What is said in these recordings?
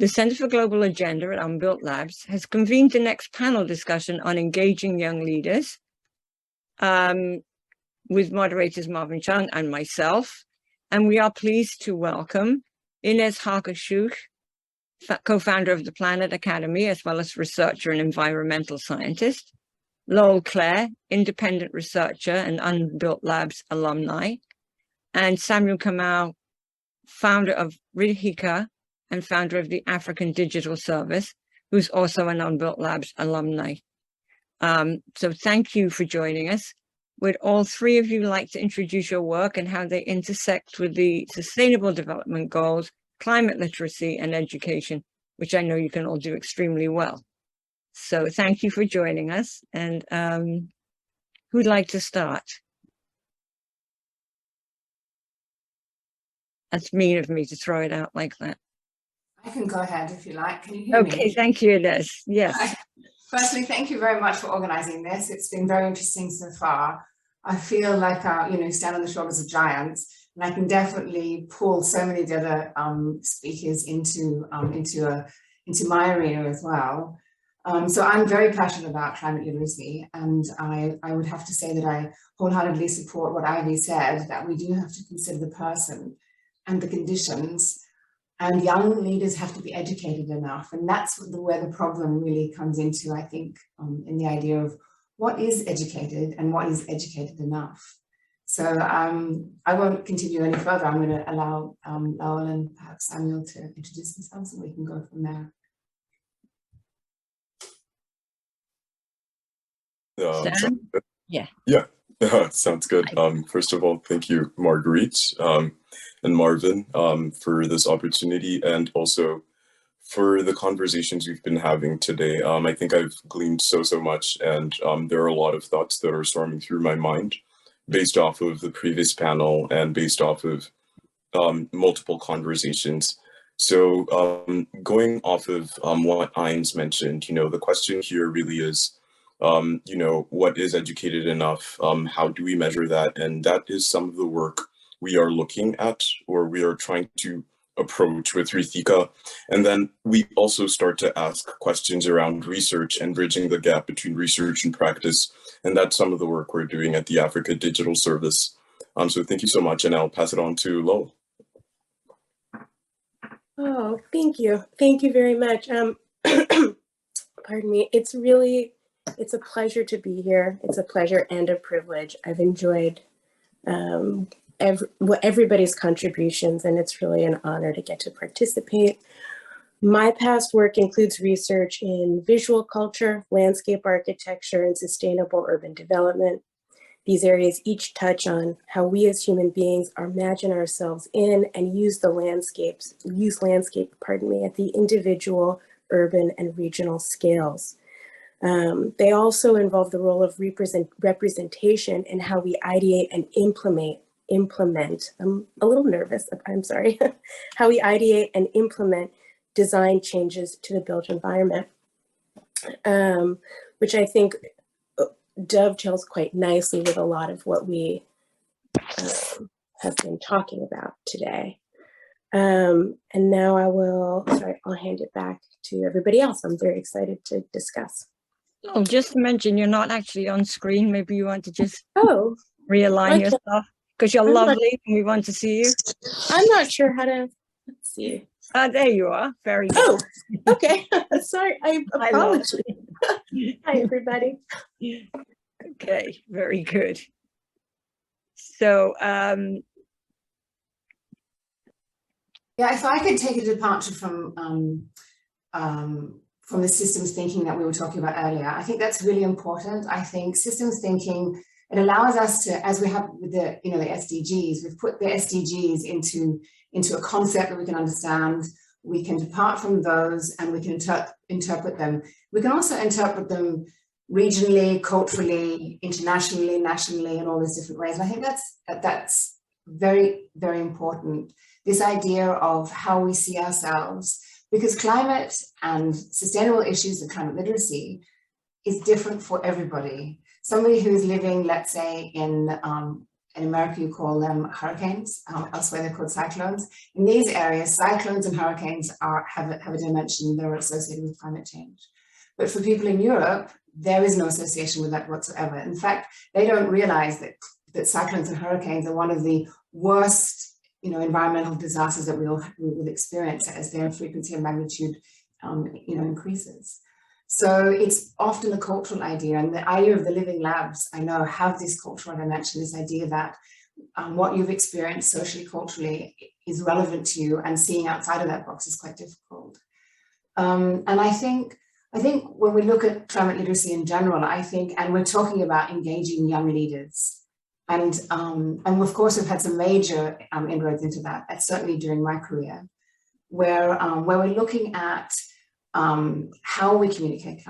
The Center for Global Agenda at Unbuilt Labs has convened the next panel discussion on engaging young leaders with moderators Marvin, Cheung, and myself. And we are pleased to welcome Inez Harker-Schuch, co-founder of the Planet Academy, as well as researcher and environmental scientist. Lowell, Clare, independent researcher and Unbuilt Labs alumni. And Samuel Kamau, founder of Ridhika and founder of the African Digital Service, who's also an Unbuilt Labs alumni. So thank you for joining us. Would all three of you like to introduce your work and how they intersect with the Sustainable Development Goals, climate literacy, and education, which I know you can all do extremely well. So thank you for joining us. And who'd like to start? That's mean of me to throw it out like that. I can go ahead if you like. Can you hear me? Okay, thank you, Inez. Yes. Firstly, thank you very much for organizing this. It's been very interesting so far. I feel like, stand on the shoulders of giants, and I can definitely pull so many of the other speakers into my arena as well. So I'm very passionate about climate literacy, and I would have to say that I wholeheartedly support what Ivy said, that we do have to consider the person and the conditions, and young leaders have to be educated enough. And that's where the problem really comes into, I think, in the idea of what is educated and what is educated enough. So I won't continue any further. I'm going to allow Lowell and perhaps Samuel to introduce themselves, and we can go from there. Yeah, sounds good. First of all, thank you, Marguerite and Marvin, for this opportunity, and also for the conversations we've been having today. I think I've gleaned so much, and there are a lot of thoughts that are storming through my mind based off of the previous panel and based off of multiple conversations. So going off of what Inez mentioned, the question here really is, what is educated enough? How do we measure that? And that is some of the work we are looking at, or we are trying to approach with Ridhika. And then we also start to ask questions around research and bridging the gap between research and practice. And that's some of the work we're doing at the Africa Digital Service. So thank you so much, and I'll pass it on to Lowell. Oh, thank you. Thank you very much. Pardon me. It's a pleasure to be here. It's a pleasure and a privilege. I've enjoyed everybody's contributions, and it's really an honor to get to participate. My past work includes research in visual culture, landscape architecture, and sustainable urban development. These areas each touch on how we as human beings imagine ourselves in and use landscape, at the individual, urban, and regional scales. They also involve the role of representation in how we ideate and implement, I'm a little nervous, I'm sorry, how we ideate and implement design changes to the built environment, which I think dovetails quite nicely with a lot of what we have been talking about today. And now I'll hand it back to everybody else. I'm very excited to discuss. Oh, just to mention, you're not actually on screen. Maybe you want to just realign okay. yourself, because you're lovely and we want to see you. I'm not sure how to, let's see. There you are. Very good. Oh, okay. Sorry, I apologize. Hi, everybody. Okay, very good. So, yeah, if I could take a departure from the systems thinking that we were talking about earlier, I think that's really important. I think systems thinking, it allows us to, as we have with the SDGs, we've put the SDGs into a concept that we can understand. We can depart from those and we can interpret them. We can also interpret them regionally, culturally, internationally, nationally, in all these different ways. And I think that's very, very important. This idea of how we see ourselves, because climate and sustainable issues and climate literacy is different for everybody. Somebody who's living, let's say, in in America, you call them hurricanes. Elsewhere, they're called cyclones. In these areas, cyclones and hurricanes have a dimension that are associated with climate change. But for people in Europe, there is no association with that whatsoever. In fact, they don't realize that cyclones and hurricanes are one of the worst, environmental disasters that we will experience as their frequency and magnitude, increases. So it's often a cultural idea, and the idea of the living labs, I know, have this cultural dimension, this idea that what you've experienced socially, culturally is relevant to you, and seeing outside of that box is quite difficult. And I think when we look at climate literacy in general, and we're talking about engaging young leaders, and of course we've had some major inroads into that, certainly during my career, where we're looking at how we communicate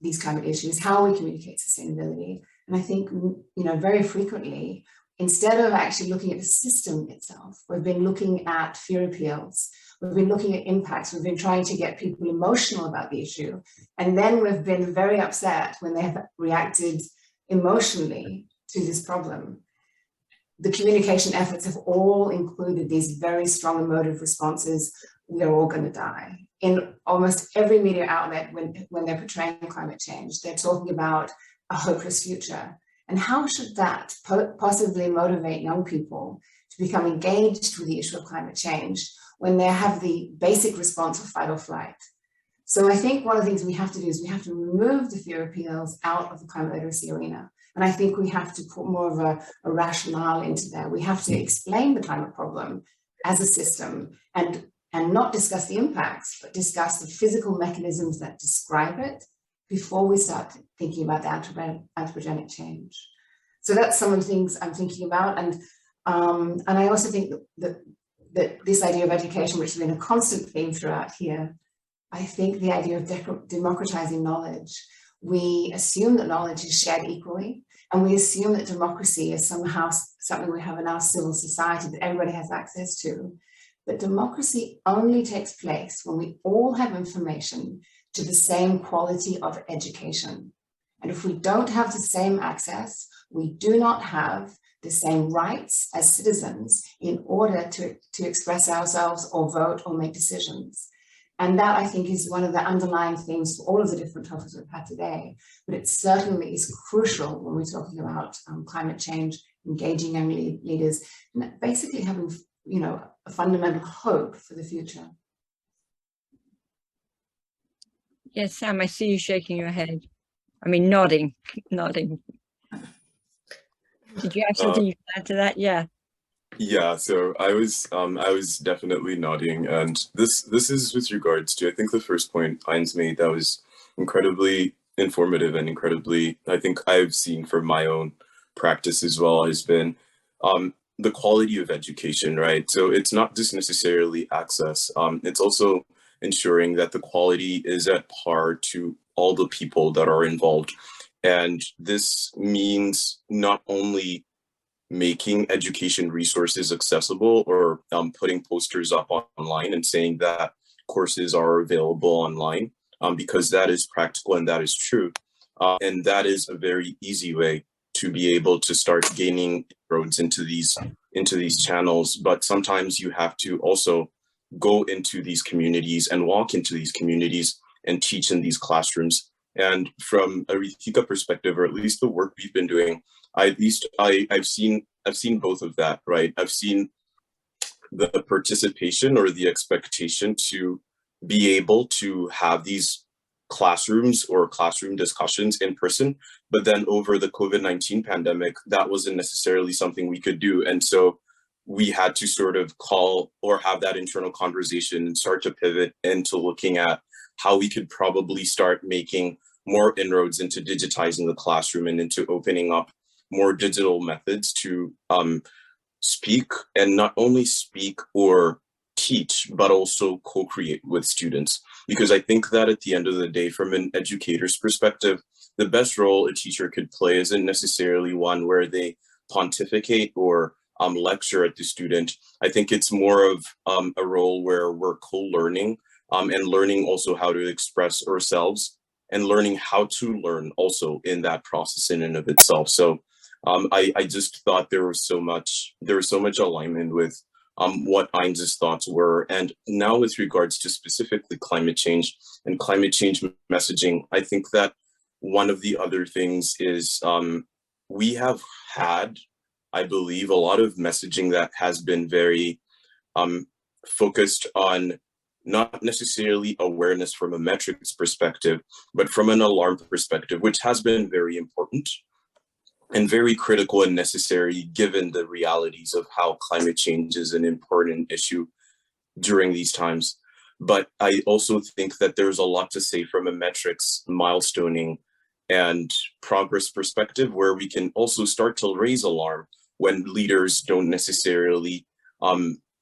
these climate issues, how we communicate sustainability. And I think, very frequently, instead of actually looking at the system itself, we've been looking at fear appeals. We've been looking at impacts. We've been trying to get people emotional about the issue. And then we've been very upset when they have reacted emotionally to this problem. The communication efforts have all included these very strong emotive responses. We're all going to die. In almost every media outlet, when they're portraying climate change, they're talking about a hopeless future. And how should that possibly motivate young people to become engaged with the issue of climate change when they have the basic response of fight or flight? So I think one of the things we have to do is we have to remove the fear appeals out of the climate literacy arena. And I think we have to put more of a rationale into there. We have to explain the climate problem as a system and not discuss the impacts, but discuss the physical mechanisms that describe it before we start thinking about the anthropogenic change. So that's some of the things I'm thinking about. And I also think that this idea of education, which has been a constant theme throughout here, I think the idea of democratizing knowledge, we assume that knowledge is shared equally, and we assume that democracy is somehow something we have in our civil society that everybody has access to. But democracy only takes place when we all have information to the same quality of education. And if we don't have the same access, we do not have the same rights as citizens in order to express ourselves or vote or make decisions. And that, I think, is one of the underlying themes for all of the different topics we've had today. But it certainly is crucial when we're talking about climate change, engaging young leaders, and basically having, a fundamental hope for the future. Yes, Sam, I see you shaking your head. I mean, nodding. Did you have something you can add to that? Yeah. Yeah, so I was definitely nodding, and this is with regards to, I think, the first point Inez made that was incredibly informative and incredibly, I think I've seen from my own practice as well, has been the quality of education, right? So it's not just necessarily access, it's also ensuring that the quality is at par to all the people that are involved. And this means not only making education resources accessible or putting posters up online and saying that courses are available online, because that is practical and that is true. And that is a very easy way to be able to start gaining inroads into these channels. But sometimes you have to also go into these communities and walk into these communities and teach in these classrooms. And from a Ridhika perspective, or at least the work we've been doing, I've seen both of that, right? I've seen the participation or the expectation to be able to have these classrooms or classroom discussions in person, but then over the COVID-19 pandemic, that wasn't necessarily something we could do. And so we had to sort of call or have that internal conversation and start to pivot into looking at how we could probably start making more inroads into digitizing the classroom and into opening up more digital methods to speak, and not only speak or teach, but also co-create with students. Because I think that at the end of the day, from an educator's perspective, the best role a teacher could play isn't necessarily one where they pontificate or lecture at the student. I think it's more of a role where we're co-learning and learning also how to express ourselves and learning how to learn also in that process in and of itself. So I just thought there was so much alignment with what Inez's thoughts were. And now with regards to specifically climate change and climate change messaging, I think that one of the other things is we have had, I believe, a lot of messaging that has been very focused on not necessarily awareness from a metrics perspective, but from an alarm perspective, which has been very important and very critical and necessary given the realities of how climate change is an important issue during these times. But I also think that there's a lot to say from a metrics, milestoning, and progress perspective, where we can also start to raise alarm when leaders don't necessarily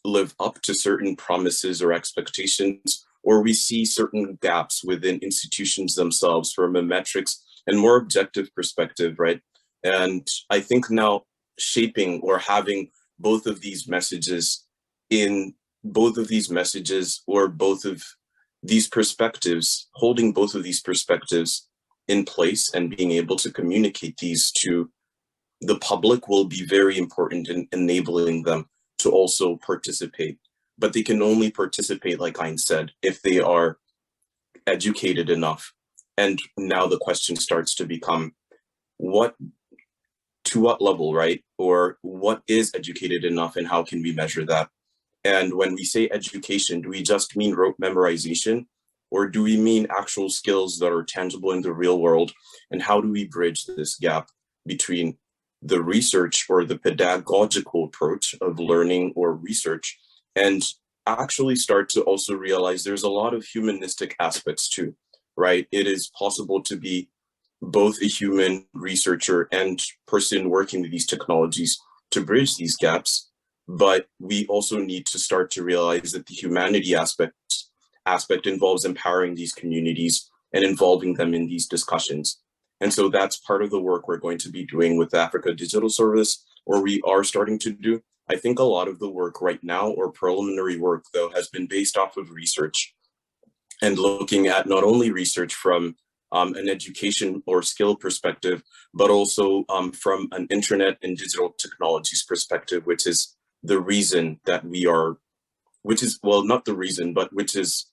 live up to certain promises or expectations, or we see certain gaps within institutions themselves from a metrics and more objective perspective, right? And I think now shaping or having both of these messages or both of these perspectives, holding both of these perspectives in place and being able to communicate these to the public will be very important in enabling them to also participate. But they can only participate, like Inez said, if they are educated enough. And now the question starts to become, to what level, right? Or what is educated enough and how can we measure that? And when we say education, do we just mean rote memorization? Or do we mean actual skills that are tangible in the real world? And how do we bridge this gap between the research or the pedagogical approach of learning or research and actually start to also realize there's a lot of humanistic aspects too, right? It is possible to be both a human researcher and person working with these technologies to bridge these gaps, but we also need to start to realize that the humanity aspect involves empowering these communities and involving them in these discussions. And so that's part of the work we're going to be doing with the Africa Digital Service, or we are starting to do. I think a lot of the work right now, or preliminary work though, has been based off of research and looking at not only research from an education or skill perspective, but also from an internet and digital technologies perspective, which is the reason that we are, which is, well, not the reason, but which is,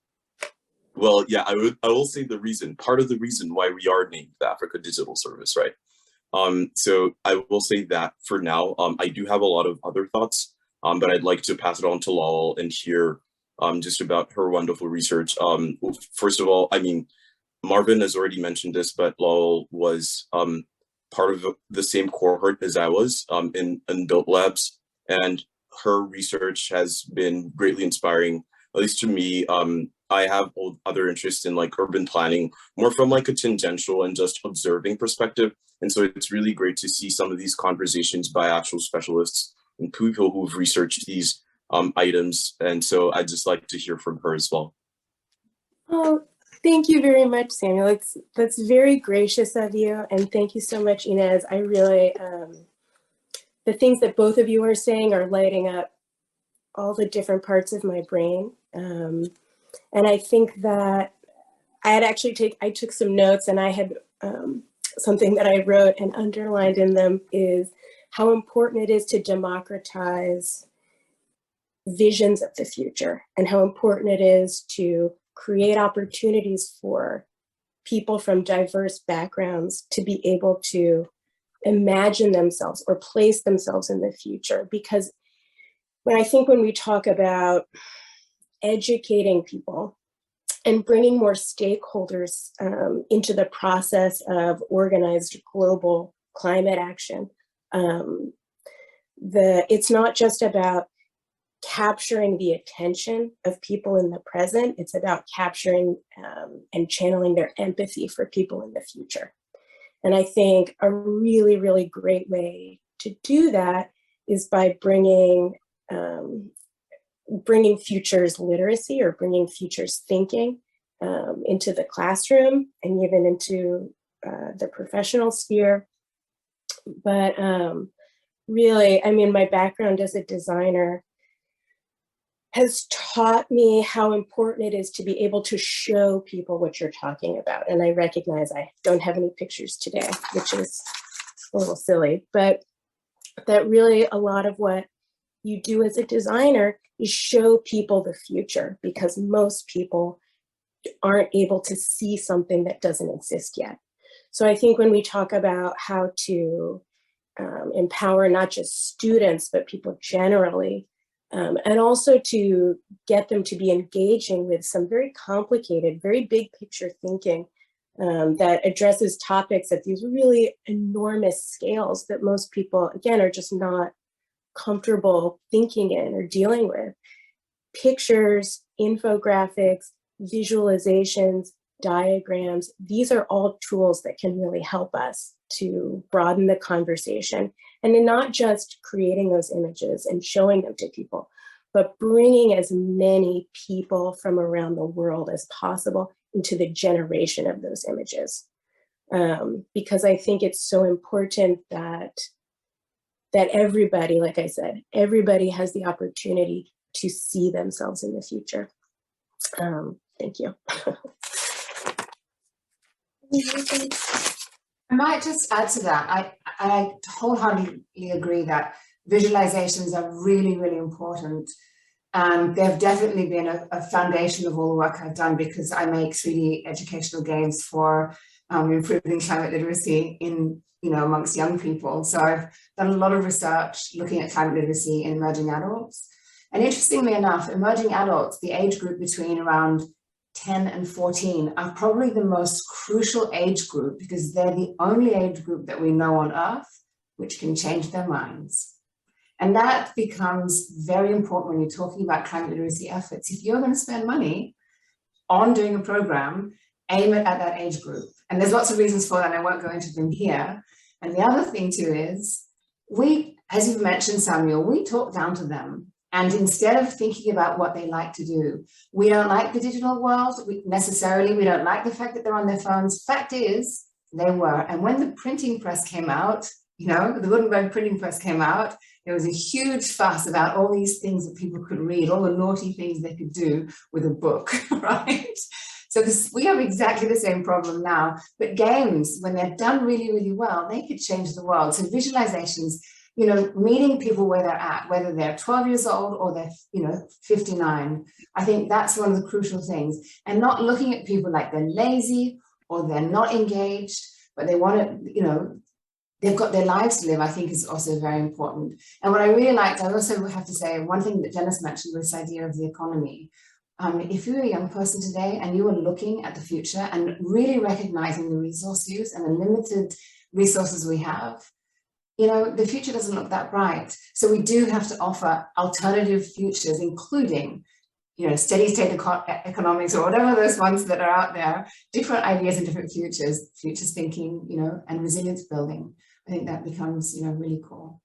well, yeah, I will say the reason, part of the reason why we are named the Africa Digital Service, right? So I will say that for now. I do have a lot of other thoughts, but I'd like to pass it on to Lowell and hear just about her wonderful research. First of all, I mean, Marvin has already mentioned this, but Lowell was part of the same cohort as I was in Unbuilt Labs, and her research has been greatly inspiring, at least to me. I have other interests in like urban planning, more from like a tangential and just observing perspective. And so it's really great to see some of these conversations by actual specialists and people who've researched these items. And so I'd just like to hear from her as well. Oh, thank you very much, Samuel. That's very gracious of you. And thank you so much, Inez. I really, the things that both of you are saying are lighting up all the different parts of my brain. And I think that I took some notes, and I had something that I wrote and underlined in them is how important it is to democratize visions of the future, and how important it is to create opportunities for people from diverse backgrounds to be able to imagine themselves or place themselves in the future. Because when we talk about educating people and bringing more stakeholders into the process of organized global climate action, it's not just about capturing the attention of people in the present, it's about capturing and channeling their empathy for people in the future. And I think a really, really great way to do that is by bringing futures literacy or bringing futures thinking into the classroom and even into the professional sphere. But really, I mean, my background as a designer has taught me how important it is to be able to show people what you're talking about. And I recognize I don't have any pictures today, which is a little silly, but that really a lot of what you do as a designer is show people the future, because most people aren't able to see something that doesn't exist yet. So I think when we talk about how to empower not just students, but people generally, and also to get them to be engaging with some very complicated, very big picture thinking that addresses topics at these really enormous scales that most people, again, are just not comfortable thinking in or dealing with. Pictures, infographics, visualizations, diagrams, these are all tools that can really help us to broaden the conversation, and in not just creating those images and showing them to people, but bringing as many people from around the world as possible into the generation of those images. Because I think it's so important that everybody, like I said, everybody has the opportunity to see themselves in the future. Thank you. I might just add to that. I wholeheartedly agree that visualizations are really, really important. And they've definitely been a foundation of all the work I've done, because I make 3D educational games for improving climate literacy in, amongst young people. So I've done a lot of research looking at climate literacy in emerging adults. And interestingly enough, emerging adults, the age group between around 10 and 14, are probably the most crucial age group, because they're the only age group that we know on Earth which can change their minds. And that becomes very important when you're talking about climate literacy efforts. If you're going to spend money on doing a program, aim it at that age group. And there's lots of reasons for that, and I won't go into them here. And the other thing too is, we, as you've mentioned, Samuel, we talk down to them. And instead of thinking about what they like to do, we don't like the digital world necessarily. We don't like the fact that they're on their phones. Fact is, they were. And when the printing press came out, the Gutenberg printing press came out, there was a huge fuss about all these things that people could read, all the naughty things they could do with a book, right? So we have exactly the same problem now. But games, when they're done really, really well, they could change the world. So visualizations, meeting people where they're at, whether they're 12 years old or they're, 59. I think that's one of the crucial things. And not looking at people like they're lazy or they're not engaged, but they want to, they've got their lives to live, I think is also very important. And what I really liked, I also have to say, one thing that Dennis mentioned was this idea of the economy. If you're a young person today and you are looking at the future and really recognizing the resource use and the limited resources we have, the future doesn't look that bright. So we do have to offer alternative futures, including, steady state economics or whatever those ones that are out there, different ideas and different futures thinking, and resilience building. I think that becomes, really cool.